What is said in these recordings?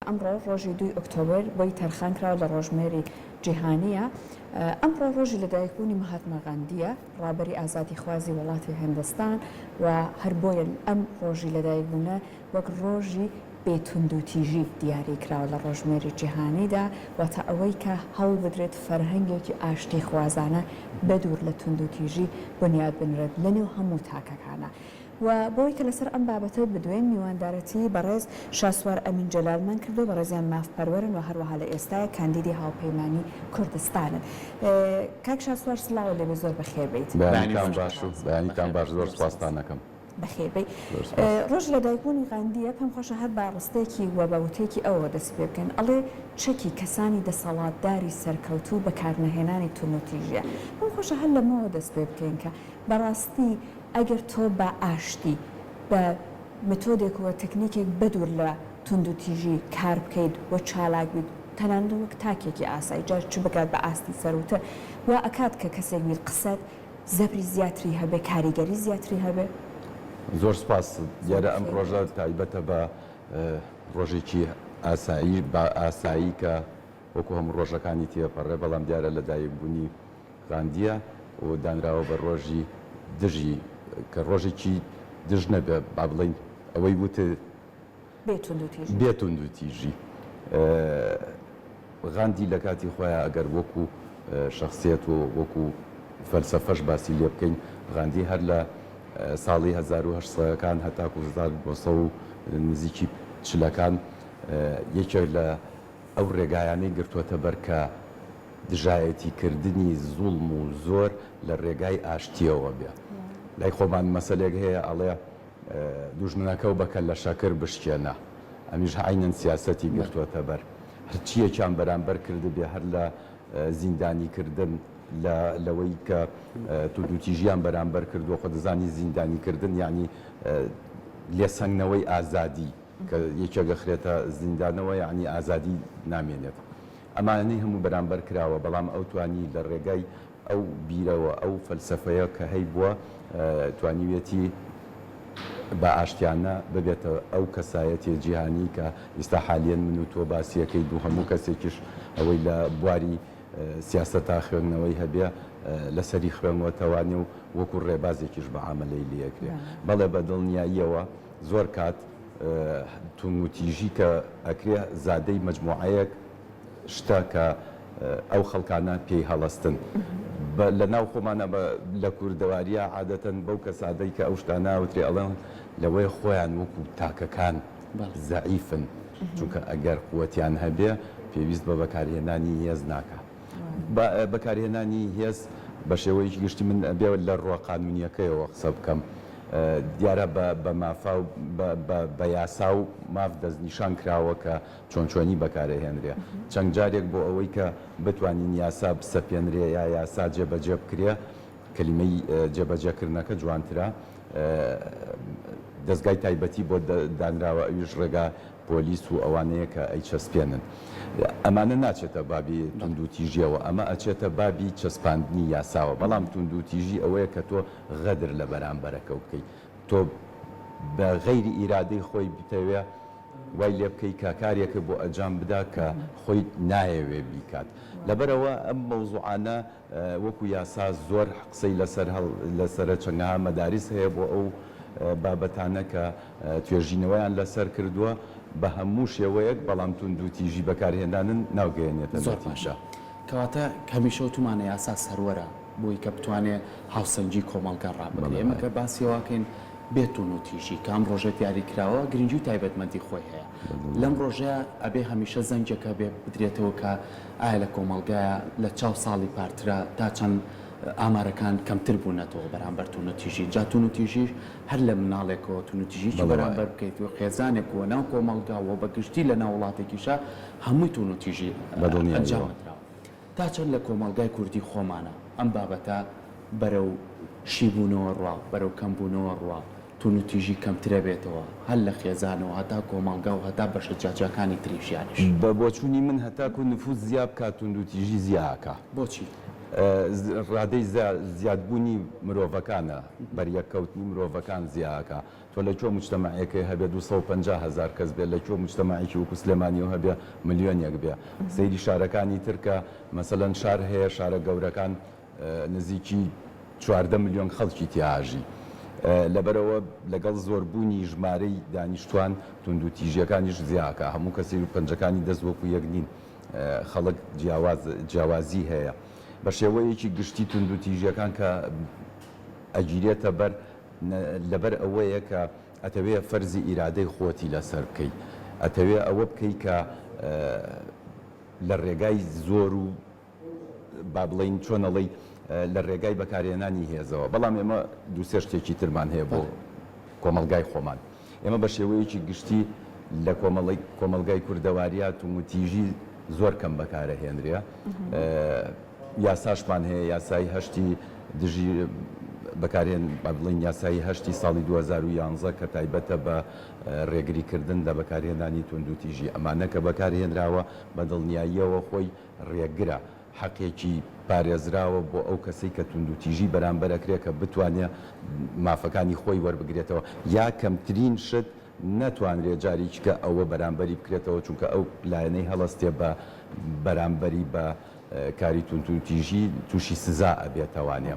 ئەمڕۆ ڕۆژی 2 ئۆکتۆبر بۆی تەرخانکراوە لە ڕۆژمێری جیهانیە. ئەمڕۆ ڕۆژی لەدایکبوونی مەهاتما غاندیە، ڕابەری ئازادی خوازی وڵاتی هیندستان، و هەر بۆیە ئەم ڕۆژی لەدایکبوونە وەک ڕۆژی بێتوندوتیژی دیاری کراوە لە ڕۆژمێری جیهانیدا، واتە ئەوەی کە هەڵ بدرێت فەرهەنگێکی ئاشتی خوازانە بەدوور لە توندوتیژی بنیاد بنرێت لەنێو هەموو تاکەکانە. و بۆی کە لەسەر ئەم بابەتە بدوێن میواندارەتی بەڕێز شاسوار ئەمین جەلالمان کردو، بەڕێزیان مافپەروەرن و هەروەها لە ئێستای کاندیدی هاوپەیمانی کوردستانن. کاک شاسوار سڵاو لێبێ، زۆر بەخێر بیت. بەیانیتان باش، زۆر سپاستان دەکەم. بەخێربەی. ڕۆژ لەدایکبوونی غاندیە پێم خۆشە هەر باڕستێکی و بەوتێکی ئەوە دەست پێ بکەن، ئەڵێ چەکی کەسانی دەسەڵاتداری سەرکەوتوو بەکارنەهێنانی توندوتیژیە. پێم خۆشە هەر لەمەوە دەست پێ بکەین کە بەڕاستی ئەگەر تۆ بە ئاشتی بە متۆدێک و تەکنیکێک بەدوور لە توندوتیژی کار بکەیت و چالاک بیت، تەنانەت وەک تاکێکی ئاسایی جار چ بکات بە ئاستی سەروتە و ئەکات کە کەسێک بیت قسەت زەبری زیاتری هەبێ، کاریگەری زیاتری هەبێ. زۆر سپاس. دیارە ئەم ڕۆژە تایبەتە بە ڕۆژێکی ئاسایی، بە ئاسایی کە وەکو هەموو ڕۆژەکانی تێپەڕێ، بەڵام دیارە لەدایکبوونی غاندیە و دانراوە بە ڕۆژی دژی کە ڕۆژێکی دژ نەبێ، با بڵین ئەوەی وتە بێتوندوتیژی. غاندی لە کاتی خۆیان ئەگەر وەکو شخصیت و وەکو فەلسەفەش باسی لێ بکەین، غاندی هەر لە ساڵی 1800ەکان هەتاکو 1940 نزیکی چلەکان یەکێک لە ئەو ڕێگایانەی گرتووەتە بەر کە دژایەتی کردنی زوڵم و زۆر لە ڕێگای ئاشتیەوە بێ. لای خۆمان مەسەلێک هەیە ئەڵێ دوژمنەکە و بەکە لە شەکر بشکێنە، ئەمیش عینەن سیاسەتی گرتووەتە بەر، هەرچیەکیان بەرامبەر کرد بێ، هەر لە زیندانیکردن لەوەی کە توندوتیژیان بەرامبەر کردووە. خۆ دەزانی زیندانیکردن یعنی لێسەنگنەوەی ئازادی، کە یەکێک دەخرێتە زیندانەوە یعنی ئازادی نامێنێت. ئەمانەی هەموو بەرامبەر کراوە، بەڵام ئەو توانی لە ڕێگای ئەو بیرەوە ئەو فەلسەفەیە کە هەی بووە توانیوێتی بە ئاشتیانە ببێتە ئەو کەسایەتی جیهانی کە ئێستا حالیان من و تۆ باسیەکەی دوو هەموو کەسێکیش ئەوەی لە بواری سیاسەتا خوێندنەوەی هەبێ لەسەری خوێنەوە توانێ و وەکو ڕێبازێکیش بە عاملەی لێکرێ. بەڵێ بە دڵنیاییەوە زۆر کات توندوتیژی کە ئەکرێ زادەی مەجموعەیەک شتە کە ئەو خەڵکانە پێی هەڵەستن. لە ناو خۆمانە لە کوردەواریە عادەتەن بەو کەسادەی کە ئەو شتاناوترێ ئەڵێن لەوەی خۆیان وەکو تاکەکان زەعیفن، چونکە ئەگەر قووەتیان هەبێ پێویست بە بەکارهێنانی هێز ناکات. بەکارهێنانی هێز بە شێوەیەکی گشتی من بێ لە ڕۆ قانونیەکەیەوە قسە بکەم. دیارە بە مافا و بە یاسا و ماف دەستنیشان کراوە کە چۆنچۆنی بەکارەهێنرێ. چەند جارێک بۆ ئەوەی کە بتوانین یاسا بسەپێنرێ یا یاسا جێبەجێ بکرێ، کەلیمەی جێبەجێکردنەکە جوانترە، دەستگای تایبەتی بۆ دانراوە، ئەویش ڕێگا پۆلیس و ئەوانەیە کە ئەیچەسپێنن. ئەمانە ناچێتە بابی توندوتیژیەوە، ئەمە ئەچێتە بابی چەسپاندنی یاساوە. بەڵام توندوتیژی ئەوەیە کە تۆ غەدر لە بەرامبەرەکە بکەیت، تۆ بە غەیری ئیرادەی خۆی بتەوێ وای لێ بکەی کە کارێکە بۆ ئەنجام بدا کە خۆی نایەوێ بیکات. لەبەرەوە ئەم مەوزوعانە وەکو یاسا زۆر قسەی لەسەر چەندەها مەدارس هەیە بۆ ئەو بابەتانە کە توێژینەوەیان لەسەر کردووە بە هەموو شێوەیەک، بەڵام توندوتیژی بەکارهێنانن ناوگەیەنێتە نەتیجە. کەواتە هەمیشە وتمانە یاسا سەروەرە بۆی کە بتوانێت هاوسەنگی کۆمەڵگە ڕابگرێت. ئێمە کە باسیەوەکەین بێتوندوتیژی کام ڕۆژە دیاری کراوە گرنگی و تایبەتمەندی خۆی هەیە. لەم ڕۆژەیە ئەبێ هەمیشە زەنجەکە بێ بدرێتەوە کە ئایا لە کۆمەڵگایە لە چاو ساڵی پارترا تا چەند ئامارەکان کەمتر بوونەتەوە بەرامبەر توندوتیژی. جا توندوتیژیش هەر لە مناڵێکەوە توندوتیژیی بەرامبەر بکەیتەوە خێزانێکەوە ناو کۆمەڵگاوە بەگشتی لە ناو وڵاتێکیشە هەمووی توندوتیژی ئەنجامدراوە. تا چەند لە کۆمەڵگای کوردی خۆمانە ئەم بابەتە بەرەو شیبوونەوە ڕوا، بەرەو کەمبوونەوە ڕوا، توندوتیژی کەمترە بێتەوە، هەر لە خێزانەوە هەتا کۆمەڵگا و هەتا بەشە جاجەکانی تریژیانیش. بە بۆچوونی من هەتاکو نفوس زیاد بکات توندوتیژی زیاکە. بۆچی؟ ڕادەی زیادبوونی مرۆڤەکانە بەریەکەوتنی مرۆڤەکان زیاکە تۆ لە چۆ مجتەماعەکەی هەبێ 250,000 کەس بێت لە چۆ مجتەماعێکی وەکو سلێمانیەوە هەبێ ملیۆنێک بێ سەیری شارەکانی ترکە مەسەلەن شار هەیە شارە گەورەکان نزیکی 14 ملیۆن خەڵکی تیاژی لەبەرەوە لەگەڵ زۆربوونی ژمارەی دانیشتوان تونند و تیژیەکانیش زیاکە هەموو کەسی و پەنجەکانی دەست وەکو یەک نین خەڵک جیاوازی هەیە بە شێوەیەکی گشتی تونند و تیژیەکان کە ئەگیرێتە بەر لەبەر ئەوەیە کە ئەتەوێ فەرزی ئیرادەی خۆتی لەسەر بکەیت ئەتەوێ ئەوە بکەیت کە لە ڕێگای زۆر و با بڵین چۆنەڵی لە ڕێگای بەکارهێنانی هێزەوە بەڵام ئێمە دووسێ شتێکی ترمان هەیە بۆ کۆمەلگای خۆمان ئێمە بە شێوەیەکی گشتی لە کۆمەلگای کوردەواریات و متیژی زۆر کەم بەکارەهێنرێ یاساشمان هەیە یاسایی هەشتی دژی بەکارێن بڵین یاسایی هەشتی ساڵی 2011 کە تایبەتە بە ڕێگریکردن لە بەکارهێنانی تونند و تیژی ئەمانە کە بەکارهێنراوە بە دڵنیاییەوە خۆی ڕێگرە حەقێکی پارێزراوە بۆ ئەو کەسەی کە تونند و تیژی بەرامبەرەکرێت کە بتوانێت مافەکانی خۆی وەربگرێتەوە یا کەمترین شت نەتوانرێت جاریچکە ئەوە بەرامبەری بکرێتەوە چونکە ئەو لایەنەی هەڵەستێ بە بەرامبەری بە کاری تونند و تیژی تووشی سزا ئەبێتەوانێ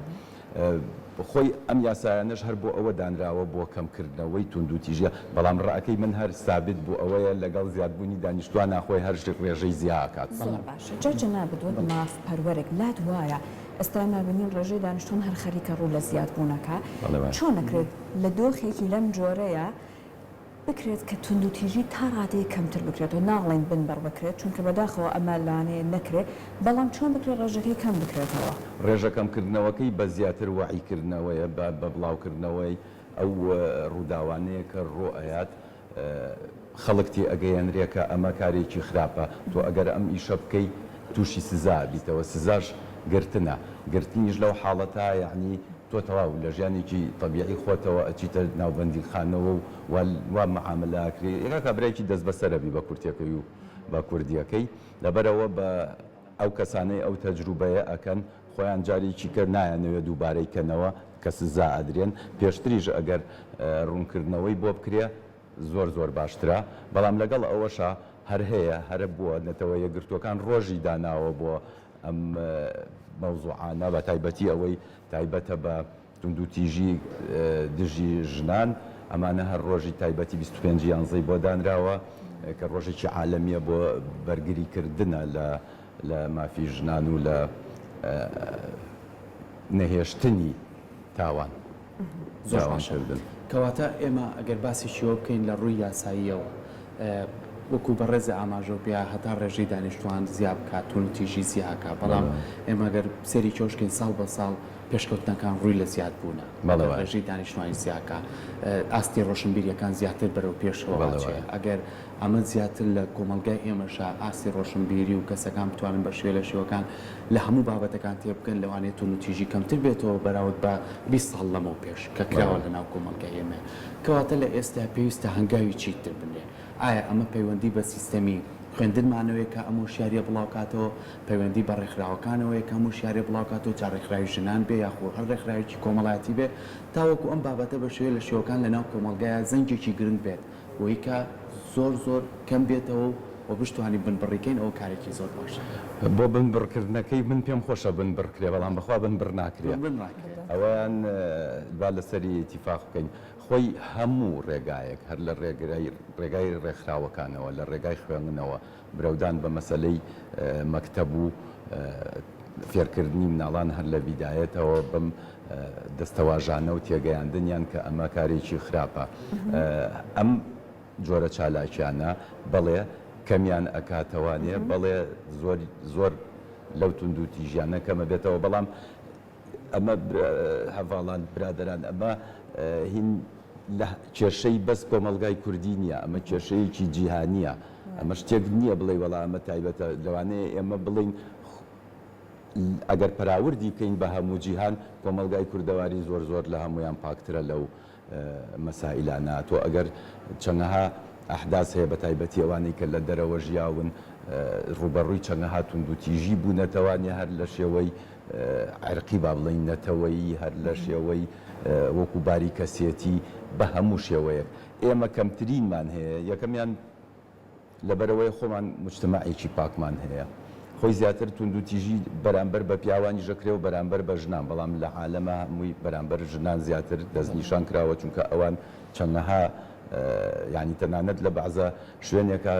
خۆی ئەم یاسایانەش هەر بۆ ئەوە دانراوە بۆ کەمکردنەوەی تونند و تیژە بەڵام ڕائەکەی من هەر سابت بوو ئەوەیە لەگەڵ زیادبوونی دانیشتوان ناخۆی هەر شت ڕێژەی زیاکات باشە جاجە نابدوت ماف پەروەرێک لات وایە ئێستا نابنین ڕێژەی دانیشتوان هەر خەریکە ڕوو لە زیادبوونەکە چۆن نەکرێت لە دۆخێکی لەم جۆرەیە بکرێت کە تونند و تیژی تا ڕادەیە کەمتر بکرێتەوە ناڵێن بنبەر بکرێت چونکە بەداخەوە ئەمە لانەیە نەکرێت بەڵام چۆن بکرێت ڕێژەکەی کەم بکرێتەوە ڕێژەکەمکردنەوەکەی بە زیاتر واعیکردنەوەیە بە بڵاوکردنەوەی ئەو ڕووداوانەیە کە ڕۆئەیات خەڵکتی ئەگەیەنرێ کە ئەمە کارێکی خراپە تۆ ئەگەر ئەم ئیشە بکەی تووشی سزا بیتەوە سزاش گرتنە گرتنیش لەو حاڵەتە یعنی تۆ تەواو لە ژیانێکی طبیعی خۆتەوە ئەچیتە ناوبەندی خانەوە و وا معاملەکرێ ئێرا کابراایکی دەست بەسەرەبی بە کورتەکەی و بە کوردیەکەی لەبەرەوە بە ئەو کەسانەی ئەو تەجروبەیە ئەکەن خۆیان جارێکی کرد نایانەوێت دووبارەی کەنەوە کە سزا ئەدرێن پێشتریش ئەگەر ڕوونکردنەوەی بۆ بکرێ زۆر باشترە بەڵام لەگەڵ ئەوەشە هەر هەیە هەرە بووە نەتەوە یەکگرتوەکان ڕۆژی داناوە بۆ ئەم مەوزوعانە بە تایبەتی ئەوەی تایبەتە بە تونند و تیژی دژی ژنان ئەمانە هەر ڕۆژی تایبەتی 25 یانزەی بۆ دانراوە کە ڕۆژێکی عالەمیە بۆ بەرگریکردنە لە مافی ژنان و لە نەهێشتنی تاوان زۆرکردن کەواتە ئێمە ئەگەر باسی شیوە بکەین لە ڕووی یاساییەوە وەکو بە ڕێزە ئاماژۆ بیا هەتا ڕێژەی دانیشتوان زیاب بکات تونند و تیژی زیاکە بەڵام ئێمە گەر سەری چۆشکین ساڵ بە ساڵ پێشکەوتنەکان ڕووی لە زیاد بوونە ڕێژەی دانیشتوانی زیاکە ئاستی ڕۆشنبیریەکان زیاتر بەرەو پێشەوە ئەگەر ئەمە زیاتر لە کۆمەلگای ئێمەشە ئاستی ڕۆشنبیری و کەسەکان بتوانن بە شوێ لە شێوەکان لە هەموو بابەتەکان تێ بکەن لەوانێت تونند و تیژی کەمتر بێتەوە بەراورد بە 20 ساڵ لەمەوە پێش کە کراوە لە ناو کۆمەلگای ئێمە کەواتە لە ئێستا پێویستە هەنگاوی چیتر بنێ ئایا ئەمە پەیوەندی بە سیستەمی خوێندنمانەوەی کە ئەمە شاریە بڵاوکاتەوە پەیوەندی بە ڕێکخراوەکانەوەی کە هەموو شارێ بڵاوکاتەوە تا ڕێکخراوی ژنان بێ یاخۆ هەر ڕێکخراوێکی کۆمەڵایەتی بێ تاوەکو ئەم بابەتە بە شوێ لە شێوەکان لە ناو کۆمەلگایە زەنگێکی گرنگ بێت بۆی کە زۆر کەم بێتەوە و بشتوانی بنبڕیکەین ئەو کارێکی زۆر باشە بۆ بنبڕکردنەکەی من پێم خۆشە بنبڕکرێ بەڵام بەخوا بنبڕ ناکرێت ئەویان با لەسەری ئیتیفاق بکەین خۆی هەموو ڕێگایەک هەر لە ڕێگای ڕێکخراوەکانەوە لە ڕێگای خوێندنەوە برەودان بە مەسەلەی مەکتەب و فێرکردنی مناڵان هەر لە بیدایەتەوە بم دەستەواژانە و تێگەیاندنیان کە ئەمە کارێکی خراپە ئەم جۆرە چالاکیانە بەڵێ کەمیان ئەکاتەوانێ بەڵێ زۆر لەو تونند و تیژیانە کەمە بێتەوە بەڵام ئەمە هەڤاڵان برادەران ئەمە هین لە کێشەی بەس کۆمەلگای کوردی نییە ئەمە کێشەیەکی جیهانیە ئەمە شتێک نییە بڵێ وەڵا ئەمە تایبەتە لەوانەیە ئێمە بڵین ئەگەر پەراوردی بکەین بە هەموو جیهان کۆمەلگای کوردەواری زۆر لە هەمویان پاکترە لەو مەسائلانە تۆ ئەگەر چەندەها ئەحداس هەیە بە تایبەتی ئەوانەی کە لە دەرەوە ژیاون ڕوبەڕووی چەندەها توندوتیژی بوونەتەوانێ هەر لە شێوەی عرقی با بڵین نەتەوەیی هەر لە شێوەی وەکو باری کەسێتی بە هەموو شێوەیە ئێمە کەمترینمان هەیە یەکەمیان لەبەرەوەی خۆمان مجتمعێکی پاکمان هەیە خۆی زیاتر توندوتیژی بەرامبەر بە پیاوانی ژەکرێ و بەرامبەر بە ژنان بەڵام لە عالەمە هەمووی بەرامبەر ژنان زیاتر دەستنیشان کراوە چونکە ئەوان چەندەها ینی تەنانەت لە بەعزە شوێنێکە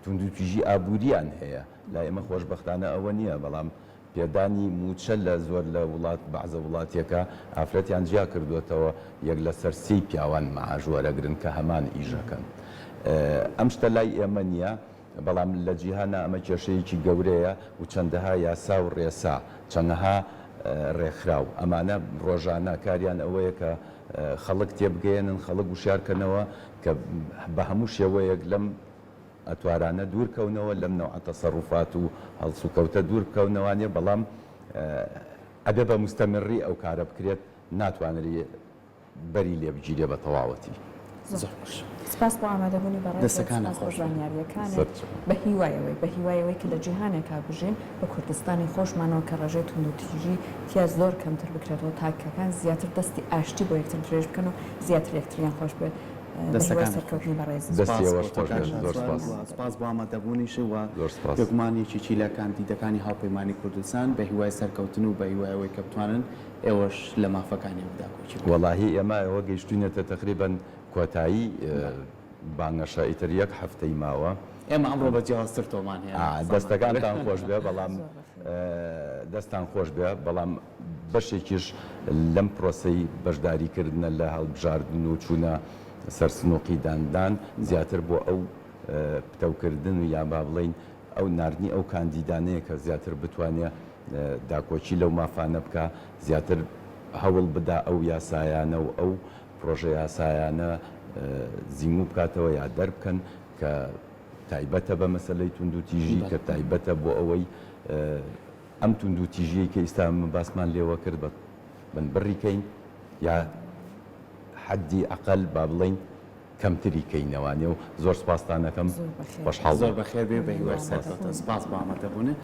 توندوتیژی ئابووریان هەیە لا ئێمە خۆشبەختانە ئەوە نییە بەڵام پێدانی موچە لە زۆر لە وڵات بەعزە وڵاتێکە ئافرەتیان جیا کردوێتەوە یەک لەسەر سی پیاوان مەعاش وەرەگرن کە هەمان ئیژەکەن ئەم شتە لای ئێمە نییە بەڵام لە جیهانە ئەمە کێشەیەکی گەورەیە و چەندەها یاسا و ڕێسا چەندەها ڕێکخراو ئەمانە ڕۆژانە کاریان ئەوەیە کە خەڵک تێبگەێنن خەڵک وشارکەنەوە کە بە هەموو شێوەیەک لەم ئەتوارانە دوورکەونەوە لەم نەوع تەسەڕوفات و هەڵسوکەوتە دوورکەونەوانێ بەڵام ئەبێ بە مستەمڕی ئەو کارە بکرێت ناتوانری بەری لێ بگیرێ بە تەواوەتی. سپاس بۆ ئامادەبوونی دەستەکانە خۆشبانیاریەکانت بە هیوایەوەی کە لە جیهانێکا بژین بە کوردستانی خۆشمانەوە کە ڕێژەی توندوتیژی تیا زۆر کەمتر بکرێتەوە تاکەکان زیاتر دەستی ئاشتی بۆ یەکتر درێژ بکەن و زیاتر یەکتریان خۆش بێت سەرکەوتنی بەڕێز سپاس بۆ ئامادەبوونیش و دەگومانێکی چیلەکان دیدەکانی هاوپەیمانی کوردستان بە هیوای سەرکەوتن و بە هیوایەوەی کە بتوانن ئێوەش لە مافەکانی بداکۆچی وەڵاهی ئێمە ئەوە گەیشتوینەتە تقریباً کۆتایی بانگەشە ئیتر یەک هەفتەی ماوە ئێمە ئەمڕۆ بە جیاوازتر تۆمان هەیە دەستەکانتان خۆش بێ بەڵام دەستان خۆش بێ بەڵام بەشێکیش لەم پرۆسەی بەشداریکردنە لە هەڵبژاردن و چوونە سەرسنووقی داندان زیاتر بۆ ئەو پتەوکردن و یا با بڵین ئەو ناردنی ئەو کاندیدانەیە کە زیاتر بتوانێت داکۆچی لەو مافانە بکە زیاتر هەوڵ بدا ئەو یاسایانە و ئەو پرۆژە یاسایانە زیموو بکاتەوە یا دەربکەن کە تایبەتە بە مەسەلەی توندوتیژی کە تایبەتە بۆ ئەوەی ئەم توندوتیژیەی کە ئێستا باسمان لێوە کرد بن بڕیکەین یا حەدی ئەقل با بڵین کەمتری کەینەوانێ و زۆر سپاسدانەکەم زۆر بەخێر بێ بە هیوای سەرکەوتن سپاس بۆ ئامادەبوونە.